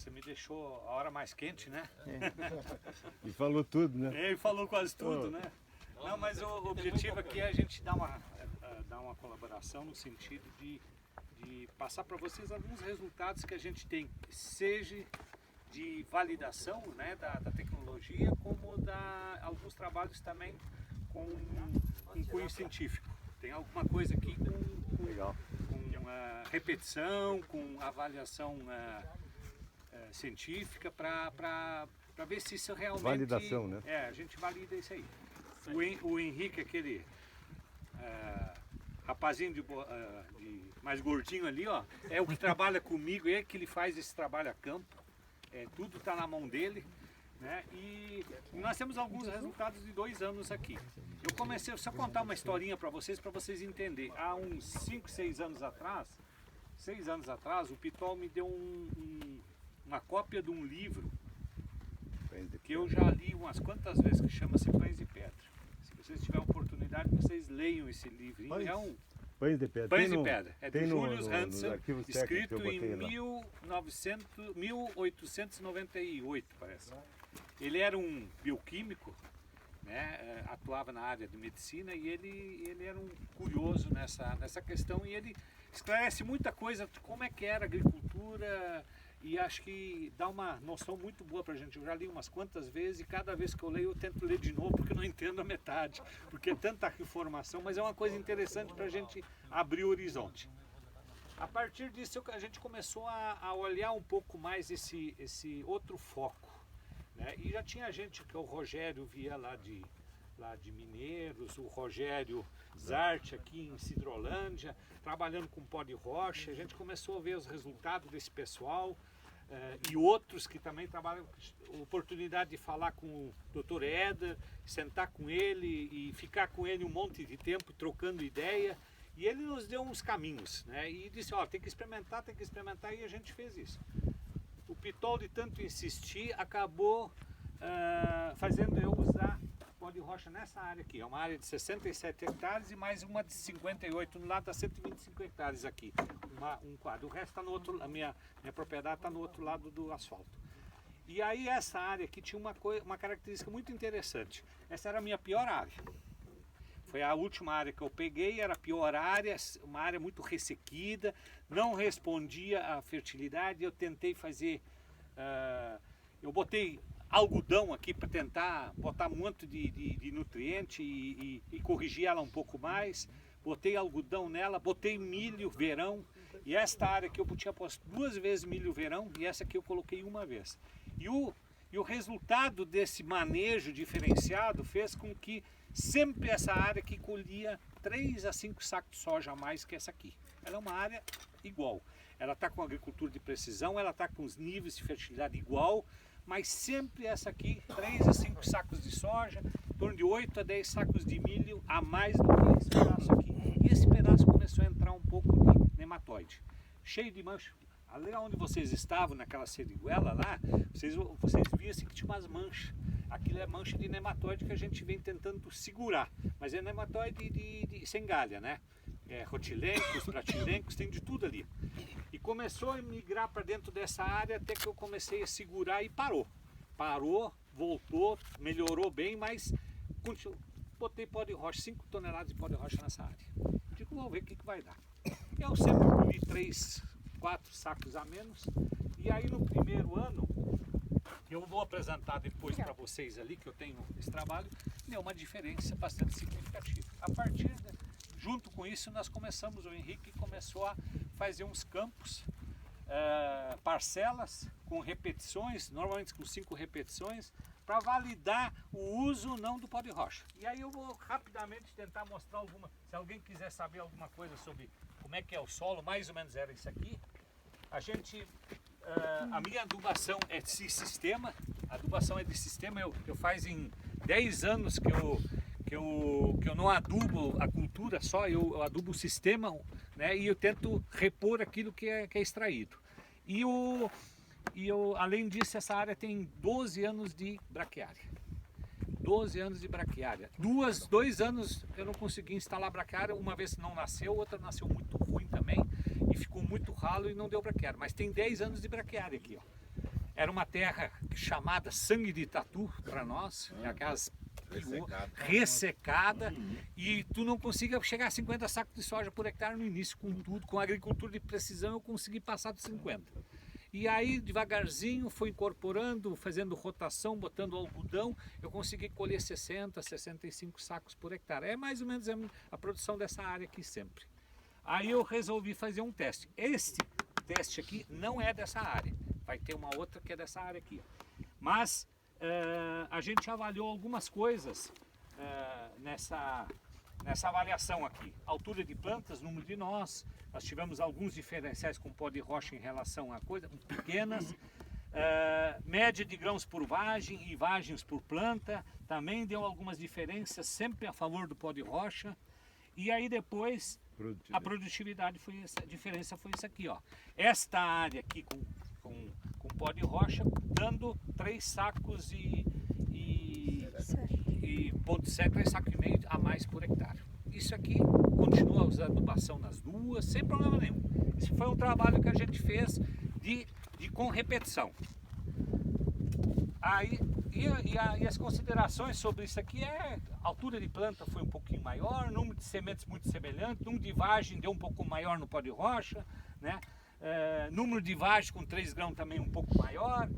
você me deixou a hora mais quente, né? E falou tudo, né? Ele falou quase tudo, né? Não, mas o objetivo aqui é a gente dar uma colaboração no sentido de passar para vocês alguns resultados que a gente tem, seja de validação, né, da tecnologia, como alguns trabalhos também com cunho científico. Tem alguma coisa aqui com repetição, com avaliação científica para ver se isso realmente... Validação, né? A gente valida isso aí. O Henrique, aquele rapazinho mais gordinho ali, ó, é o que trabalha comigo, é que ele faz esse trabalho a campo, tudo está na mão dele, né? E nós temos alguns resultados de 2 anos aqui. Eu comecei, só contar uma historinha para vocês entenderem. Há uns 5, 6 anos atrás, o Pitol me deu uma cópia de um livro que eu já li umas quantas vezes, que chama-se Pães de Pedra. Se vocês tiverem oportunidade, vocês leiam esse livrinho. Pães de Pedra. Pães de Pedra. É de Julius Hansen, escrito em 1898, parece. Ele era um bioquímico, né, atuava na área de medicina, e ele era um curioso nessa questão, e ele esclarece muita coisa de como é que era a agricultura, e acho que dá uma noção muito boa para a gente. Eu já li umas quantas vezes, e cada vez que eu leio eu tento ler de novo, porque eu não entendo a metade, porque é tanta informação, mas é uma coisa interessante para a gente abrir o horizonte. A partir disso a gente começou a olhar um pouco mais esse outro foco, né? E já tinha gente, que o Rogério via lá de Mineiros, o Rogério Zarte aqui em Sidrolândia, trabalhando com pó de rocha. A gente começou a ver os resultados desse pessoal, e outros que também trabalham, oportunidade de falar com o Dr. Éder, sentar com ele e ficar com ele um monte de tempo trocando ideia, e ele nos deu uns caminhos, né? E disse, ó, tem que experimentar, e a gente fez isso. O Pitol, de tanto insistir, acabou fazendo eu usar pó de rocha nessa área aqui. É uma área de 67 hectares e mais uma de 58, no lado dá 125 hectares aqui, um quadro. O resto está no outro, a minha propriedade está no outro lado do asfalto. E aí essa área aqui tinha uma característica muito interessante. Essa era a minha pior área. Foi a última área que eu peguei, era a pior área, uma área muito ressequida, não respondia à fertilidade. Eu tentei fazer, eu botei algodão aqui para tentar botar muito de nutriente e corrigir ela um pouco mais. Botei algodão nela, botei milho verão, e esta área aqui eu tinha posto 2 vezes milho verão, e essa aqui eu coloquei 1 vez. E o resultado desse manejo diferenciado fez com que sempre essa área aqui colhia 3 a 5 sacos de soja a mais que essa aqui. Ela é uma área igual. Ela está com agricultura de precisão, ela está com os níveis de fertilidade igual, mas sempre essa aqui, 3 a 5 sacos de soja, em torno de 8 a 10 sacos de milho a mais do que esse pedaço aqui. E esse pedaço começou a entrar um pouco de nematóide, cheio de mancha. Ali onde vocês estavam, naquela seriguela lá, vocês viam assim que tinha umas manchas. Aquilo é mancha de nematóide que a gente vem tentando segurar, mas é nematóide sem galha, né? Rotilencos, pratilencos, tem de tudo ali. E começou a migrar para dentro dessa área até que eu comecei a segurar e parou. Parou, voltou, melhorou bem, mas botei pó de rocha, 5 toneladas de pó de rocha nessa área. Digo, vamos ver o que vai dar. Eu sempre colhi 3, 4 sacos a menos, e aí no primeiro ano, eu vou apresentar depois para vocês ali, que eu tenho esse trabalho, deu uma diferença bastante significativa. A partir junto com isso, nós começamos, o Henrique começou a fazer uns campos, parcelas com repetições, normalmente com 5 repetições, para validar o uso não do pó de rocha. E aí eu vou rapidamente tentar mostrar alguma, se alguém quiser saber alguma coisa sobre como é que é o solo, mais ou menos era isso aqui. A minha adubação é de sistema, a adubação é de sistema, eu faz em 10 anos que eu não adubo a cultura só, eu adubo o sistema, né, e eu tento repor aquilo que é extraído. Além disso, essa área tem 12 anos de braquiária. 12 anos de braquiária. 2 anos eu não consegui instalar braquiária, uma vez não nasceu, outra nasceu muito ruim também, e ficou muito ralo e não deu braquiária. Mas tem 10 anos de braquiária aqui, ó. era uma terra chamada sangue de tatu para nós, aquelas ressecada, e tu não conseguia chegar a 50 sacos de soja por hectare no início, com tudo, com agricultura de precisão eu consegui passar dos 50. E aí devagarzinho foi incorporando, fazendo rotação, botando algodão, eu consegui colher 60, 65 sacos por hectare. É mais ou menos a produção dessa área aqui sempre. Aí eu resolvi fazer um teste. Este teste aqui não é dessa área, vai ter uma outra que é dessa área aqui. Mas a gente avaliou algumas coisas nessa avaliação aqui. Altura de plantas, número de nós tivemos alguns diferenciais com pó de rocha em relação a coisas pequenas. Média de grãos por vagem e vagens por planta, também deu algumas diferenças, sempre a favor do pó de rocha. E aí depois a produtividade foi a diferença foi isso aqui, ó. Esta área aqui com pó de rocha dando 3 sacos e 3 sacos e meio a mais por hectare. Isso aqui continua usando adubação nas duas, sem problema nenhum. Esse foi um trabalho que a gente fez com repetição. Aí, e as considerações sobre isso aqui altura de planta foi um pouquinho maior, número de sementes muito semelhante, número de vagem deu um pouco maior no pó de rocha, né? Número de vagem com 3 grãos também um pouco maior,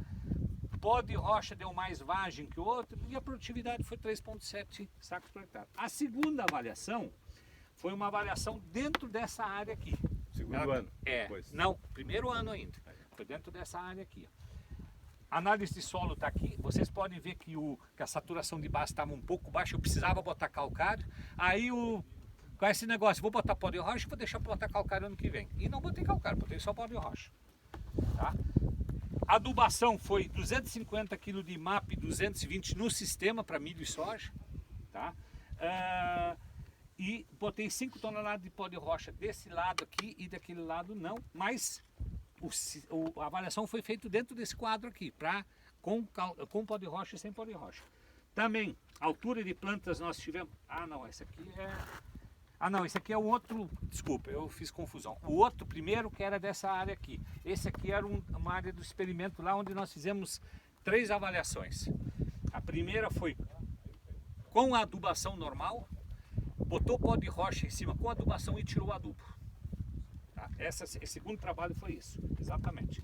pó de rocha deu mais vagem que o outro e a produtividade foi 3,7 sacos por hectare. A segunda avaliação foi uma avaliação dentro dessa área aqui. Segundo ano? Depois. Não, primeiro ano ainda, foi dentro dessa área aqui. A análise de solo está aqui, vocês podem ver que a saturação de base estava um pouco baixa, eu precisava botar calcário, aí com esse negócio, vou botar pó de rocha e vou deixar para botar calcário ano que vem. E não botei calcário, botei só pó de rocha. Tá? A adubação foi 250 kg de MAP, 220 no sistema para milho e soja. Tá? E botei 5 toneladas de pó de rocha desse lado aqui e daquele lado não, mas a avaliação foi feita dentro desse quadro aqui, com pó de rocha e sem pó de rocha. Também, altura de plantas nós tivemos... esse aqui é o outro, desculpa, eu fiz confusão. O outro primeiro que era dessa área aqui. Esse aqui era uma área do experimento lá onde nós fizemos 3 avaliações. A primeira foi com a adubação normal, botou pó de rocha em cima com a adubação e tirou o adubo. Tá? Esse segundo trabalho foi isso, exatamente.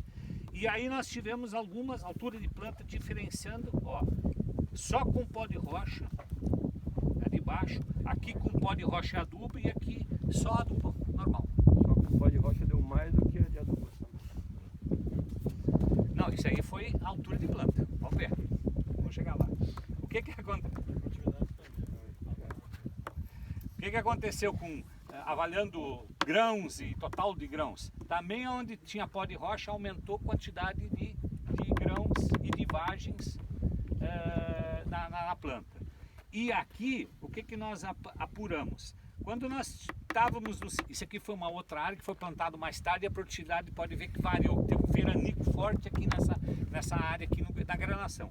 E aí nós tivemos algumas alturas de planta diferenciando, ó, só com pó de rocha, de baixo, aqui com pó de rocha e adubo e aqui só adubo normal. Só que o pó de rocha deu mais do que a de adubação. Não, isso aí foi a altura de planta. Vamos ver. Vamos chegar lá. O que aconteceu com avaliando grãos e total de grãos? Também onde tinha pó de rocha aumentou a quantidade de grãos e de vagens na planta. E aqui, o que nós apuramos? Quando nós estávamos isso aqui foi uma outra área que foi plantado mais tarde e a produtividade pode ver que variou. Teve um veranico forte aqui nessa área aqui na granação.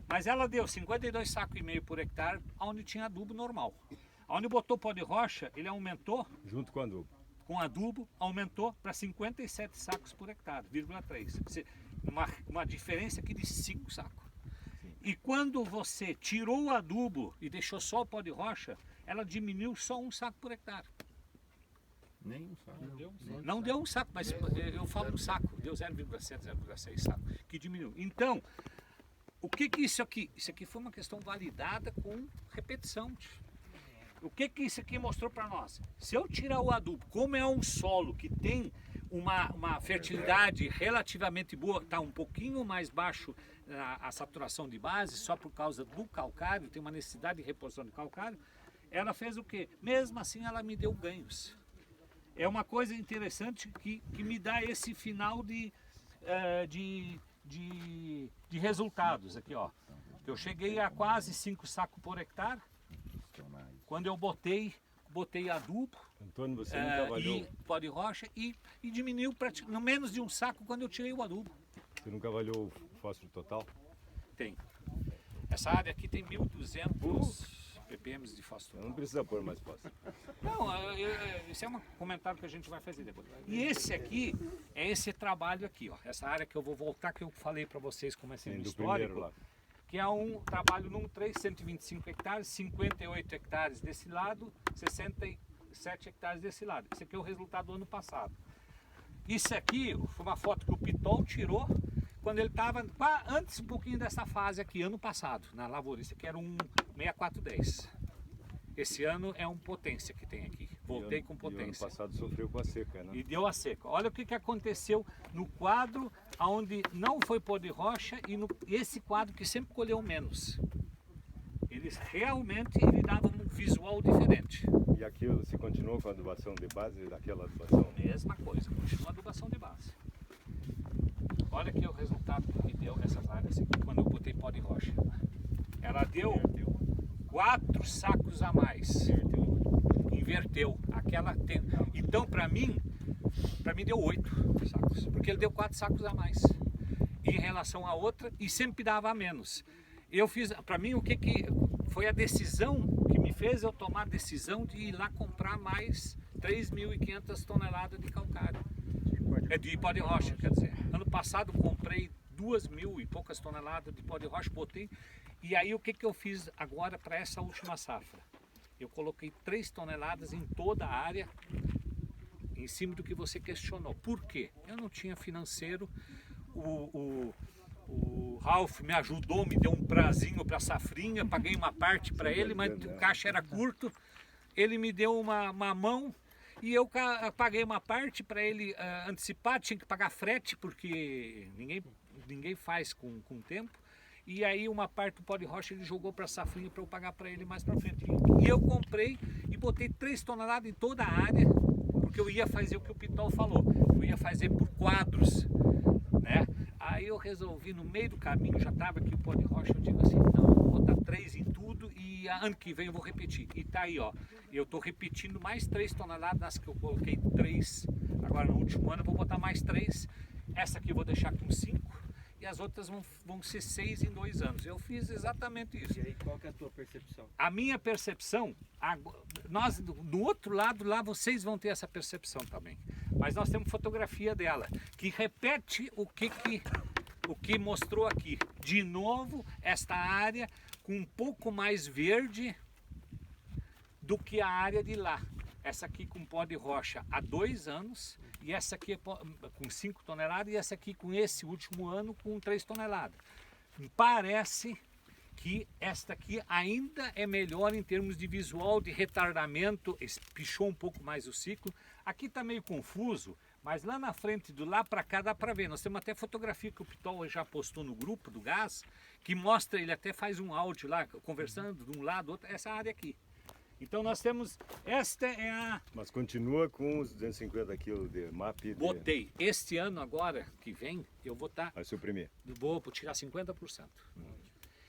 Mas ela deu 52 sacos e meio por hectare, onde tinha adubo normal. Onde botou pó de rocha, ele aumentou. Junto com adubo. Com adubo, aumentou para 57 sacos por hectare, 0,3. Uma diferença aqui de 5 sacos. E quando você tirou o adubo e deixou só o pó de rocha, ela diminuiu só 1 saco por hectare. Nem um saco. Não deu um saco, mas eu falo um saco, deu 0,7, 0,6 saco, que diminuiu. Então, o que isso aqui? Isso aqui foi uma questão validada com repetição. O que isso aqui mostrou para nós? Se eu tirar o adubo, como é um solo que tem uma fertilidade relativamente boa, está um pouquinho mais baixo a saturação de base, só por causa do calcário, tem uma necessidade de reposição de calcário, ela fez o quê? Mesmo assim ela me deu ganhos. É uma coisa interessante que me dá esse final de resultados aqui, ó. Eu cheguei a quase 5 sacos por hectare, quando eu botei adubo, Antônio, você nunca avaliou? e pó de rocha e diminuiu no menos de 1 saco quando eu tirei o adubo. Você nunca avaliou o fósforo total? Tem. Essa área aqui tem 1.200 ppm de fósforo. Não precisa pôr mais fósforo. Não, esse é um comentário que a gente vai fazer depois. E esse aqui é esse trabalho aqui, ó. Essa área que eu vou voltar, que eu falei para vocês, comecei no Do histórico, primeiro lá. que é um trabalho num 3, 125 hectares, 58 hectares desse lado, 67 hectares desse lado. Esse aqui é o resultado do ano passado. Isso aqui foi uma foto que o Pitol tirou quando ele estava antes um pouquinho dessa fase aqui, ano passado, na lavoura. Esse aqui era um 6410. Esse ano é um potência que tem aqui. Voltei com E o ano potência. passado sofreu com a seca, né? E deu a seca. Olha o que aconteceu no quadro onde não foi pó de rocha e esse quadro que sempre colheu menos. Eles realmente davam um visual diferente. E aqui você continuou com a adubação de base, daquela adubação? Mesma coisa, continua a adubação de base. Olha aqui o resultado que deu essas áreas aqui, quando eu botei pó de rocha. Ela deu 4 sacos a mais. Inverteu. Então para mim deu 8 sacos, porque ele deu 4 sacos a mais em relação à outra e sempre dava a menos. Eu fiz, para mim, o que foi a decisão que me fez eu tomar a decisão de ir lá comprar mais 3.500 toneladas de calcário. De pó de rocha, quer dizer. Ano passado comprei 2.000 e poucas toneladas de pó de rocha, botei. E aí o que eu fiz agora para essa última safra? Eu coloquei 3 toneladas em toda a área, em cima do que você questionou. Por quê? Eu não tinha financeiro, o Ralph me ajudou, me deu um prazinho para a safrinha, paguei uma parte para ele, mas o caixa era curto. Ele me deu uma mão e eu paguei uma parte para ele antecipar, tinha que pagar frete, porque ninguém faz com tempo. E aí uma parte do pó de rocha ele jogou para a safrinha para eu pagar para ele mais para frente. E eu comprei e botei 3 toneladas em toda a área, porque eu ia fazer o que o Pitol falou, eu ia fazer por quadros, né? Aí eu resolvi, no meio do caminho, já estava aqui o pó de rocha, eu digo assim, não, vou botar 3 em tudo e ano que vem eu vou repetir. E tá aí, ó, eu tô repetindo mais 3 toneladas, nas que eu coloquei 3, agora no último ano eu vou botar mais 3, essa aqui eu vou deixar com 5. E as outras vão ser 6 em 2 anos. Eu fiz exatamente isso. E aí, qual que é a tua percepção? A minha percepção, nós do outro lado lá vocês vão ter essa percepção também. Mas nós temos fotografia dela, que repete o que mostrou aqui. De novo, esta área com um pouco mais verde do que a área de lá. Essa aqui com pó de rocha há 2 anos, e essa aqui com 5 toneladas, e essa aqui com esse último ano com 3 toneladas. Parece que esta aqui ainda é melhor em termos de visual, de retardamento, pichou um pouco mais o ciclo. Aqui está meio confuso, mas lá na frente, do lá para cá, dá para ver. Nós temos até fotografia que o Pitol já postou no grupo do gás, que mostra, ele até faz um áudio lá, conversando de um lado, outro, essa área aqui. Então nós temos, esta é a... Mas continua com os 250 kg de MAP? Botei. Este ano agora, que vem, eu vou estar... Vai suprimir? Vou tirar 50%.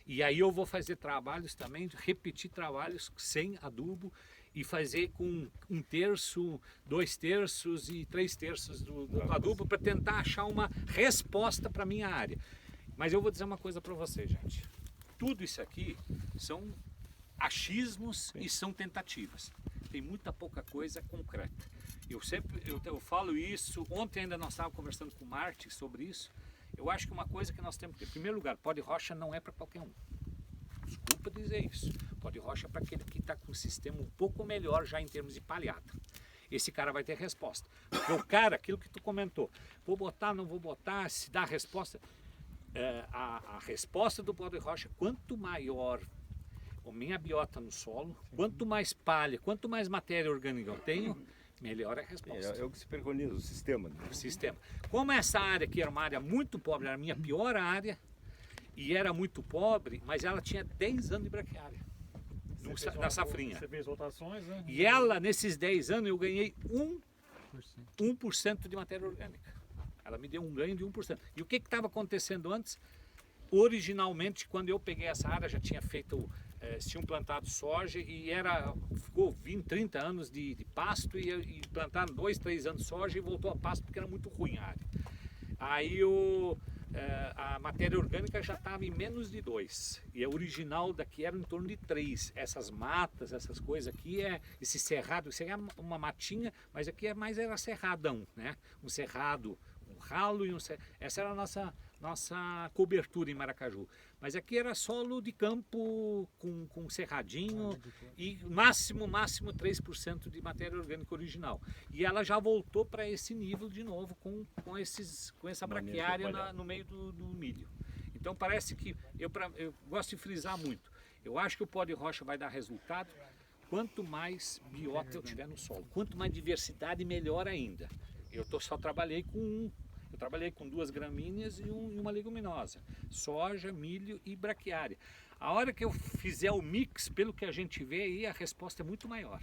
E aí eu vou fazer trabalhos também, repetir trabalhos sem adubo e fazer com 1/3, 2/3 e 3/3 do adubo para tentar achar uma resposta para a minha área. Mas eu vou dizer uma coisa para vocês, gente. Tudo isso aqui são achismos e são tentativas. Tem muita pouca coisa concreta. Eu falo isso, ontem ainda nós estávamos conversando com o Martin sobre isso. Eu acho que uma coisa que nós temos que ter, em primeiro lugar, pó de rocha não é para qualquer um. Desculpa dizer isso. Pó de rocha é para aquele que está com um sistema um pouco melhor já em termos de palhada. Esse cara vai ter resposta. Porque o cara, aquilo que tu comentou, vou botar, não vou botar, se dá a resposta. A resposta do pó de rocha, quanto maior a minha biota no solo, quanto mais palha, quanto mais matéria orgânica eu tenho, melhor é a resposta. É o que se preconiza, o sistema. Né? O sistema. Como essa área aqui era uma área muito pobre, era a minha pior área, e era muito pobre, mas ela tinha 10 anos de braquiária na safrinha. Você fez rotações, né? E ela, nesses 10 anos, eu ganhei 1% de matéria orgânica. Ela me deu um ganho de 1%. E o que estava acontecendo antes? Originalmente, quando eu peguei essa área, já tinha feito, tinham plantado soja e ficou 20, 30 anos de pasto e plantaram 2, 3 anos de soja e voltou a pasto porque era muito ruim a área. Aí a matéria orgânica já estava em menos de 2. E a original daqui era em torno de 3. Essas matas, essas coisas aqui, esse cerrado, isso aí é uma matinha, mas aqui era cerradão, né? Um cerrado, um ralo e um cerrado. Essa era a nossa cobertura em Maracaju. Mas aqui era solo de campo com cerradinho e máximo 3% de matéria orgânica original. E ela já voltou para esse nível de novo com essa braquiária no meio do milho. Então parece que, eu gosto de frisar muito, eu acho que o pó de rocha vai dar resultado quanto mais biota eu tiver no solo. Quanto mais diversidade, melhor ainda. Eu só trabalhei com Eu trabalhei com 2 gramíneas e uma leguminosa, soja, milho e braquiária. A hora que eu fizer o mix, pelo que a gente vê aí, a resposta é muito maior.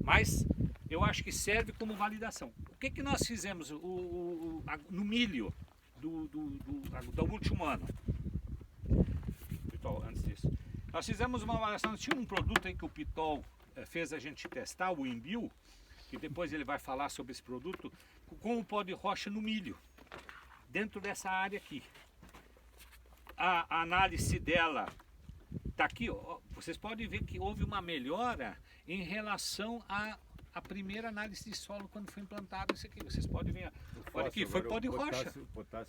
Mas eu acho que serve como validação. O que nós fizemos no milho do último ano? Pitol, antes disso. Nós fizemos uma avaliação, tinha um produto aí que o Pitol fez a gente testar, o Imbio, que depois ele vai falar sobre esse produto, com o pó de rocha no milho. Dentro dessa área aqui. A análise dela está aqui, ó, vocês podem ver que houve uma melhora em relação à primeira análise de solo quando foi implantado isso aqui. Vocês podem ver, olha aqui, foi pó de rocha. Potássio